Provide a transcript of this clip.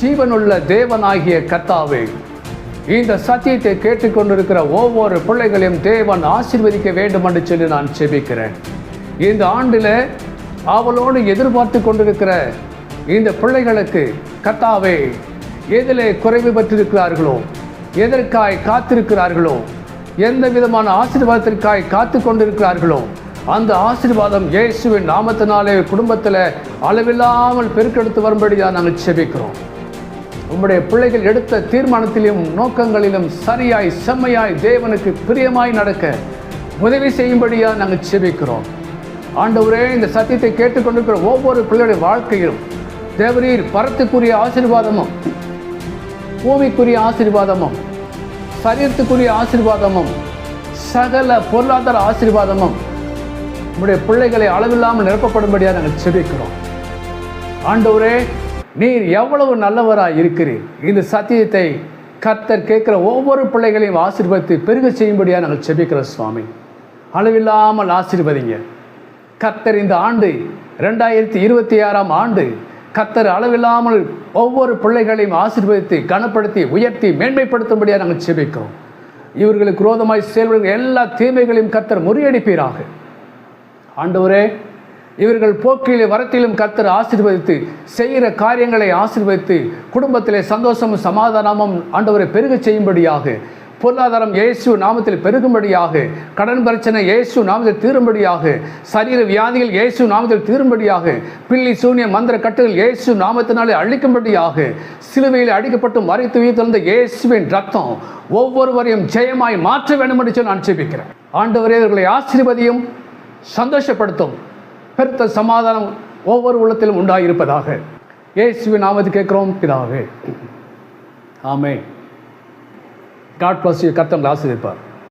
ஜீவனுள்ள தேவனாகிய கர்த்தாவே, இந்த சத்தியத்தை கேட்டுக்கொண்டிருக்கிற ஒவ்வொரு பிள்ளைகளையும் தேவன் ஆசீர்வதிக்க வேண்டும் என்று சொல்லி நான் செபிக்கிறேன். இந்த ஆண்டில் அவளோடு எதிர்பார்த்து கொண்டிருக்கிற இந்த பிள்ளைகளுக்கு கர்த்தாவே, எதிலே குறைவு பெற்றிருக்கிறார்களோ, எதற்காய் காத்திருக்கிறார்களோ, எந்த விதமான ஆசீர்வாதத்திற்காய் காத்து கொண்டிருக்கிறார்களோ, அந்த ஆசீர்வாதம் இயேசுவின் நாமத்தினாலே குடும்பத்தில் அளவில்லாமல் பெருக்கெடுத்து வரும்படியாக நாங்கள் செபிக்கிறோம். உம்முடைய பிள்ளைகள் எடுத்த தீர்மானத்திலும் நோக்கங்களிலும் சரியாய் செம்மையாய் தேவனுக்கு பிரியமாய் நடக்க உதவி செய்யும்படியாக நாங்கள் செபிக்கிறோம். ஆண்டவரே, இந்த சத்தியத்தை கேட்டுக்கொண்டிருக்கிற ஒவ்வொரு பிள்ளைகளுடைய வாழ்க்கையிலும் தேவரீர் பரத்துக்குரிய ஆசீர்வாதமும், பூமிக்குரிய ஆசீர்வாதமும், சரீரத்துக்குரிய ஆசீர்வாதமும், சகல பொருளாதார ஆசீர்வாதமும் உம்முடைய பிள்ளைகளை அளவில்லாமல் நிரப்பப்படும்படியாக நாங்கள் செபிக்கிறோம். ஆண்டவரே, நீர் எவ்வளவு நல்லவராய் இருக்கிறீர். இந்த சத்தியத்தை கர்த்தர் கேட்கிற ஒவ்வொரு பிள்ளைகளையும் ஆசீர்வதித்து பெருக செய்யும்படியாக நாங்கள் செபிக்கிறோம். சுவாமி, அளவில்லாமல் ஆசீர்வதிங்க. கர்த்தர் இந்த ஆண்டு 2026 ஆண்டு கர்த்தர் அளவில்லாமல் ஒவ்வொரு பிள்ளைகளையும் ஆசீர்வதித்து கனப்படுத்தி உயர்த்தி மேன்மைப்படுத்தும்படியாக நாங்கள் செபிக்கிறோம். இவர்களுக்கு விரோதமாய் செயல்படுகிற எல்லா தீமைகளையும் கர்த்தர் முறியடிப்பீராக. ஆண்டவரே, இவர்கள் போக்கிலும் வரத்திலும் கர்த்தர் ஆசீர்வதித்து செய்கிற காரியங்களை ஆசீர்வதித்து குடும்பத்திலே சந்தோஷமும் சமாதானமும் ஆண்டவரை பெருக செய்யும்படியாக, பொருளாதாரம் இயேசு நாமத்தில் பெருகும்படியாக, கடன் பிரச்சனை இயேசு நாமத்தில் தீரும்படியாக, சரீர வியாதிகள் இயேசு நாமத்தில் தீரும்படியாக, பில்லி சூனிய மந்திர கட்டுகள் இயேசு நாமத்தினாலே அழிக்கும்படியாக, சிலுவையில் அடிக்கப்பட்டு மறைத்து உயிர்த்தெழுந்த இயேசுவின் ரத்தம் ஒவ்வொருவரையும் ஜெயமாய் மாற்ற வேண்டும் என்று சொல்லி நான் ஜெபிக்கிறேன். ஆண்டவரே, இவர்களை ஆசீர்வதியும் சந்தோஷப்படுத்தும் பெருத்த சமாதானம் ஒவ்வொரு உள்ளத்திலும் உண்டாயிருப்பதாக. இயேசுவின் நாமத்தில் கேட்கிறோம் பிதாவே, ஆமென். God bless you. கர்த்தர் ஆசீர்வதிப்பார்.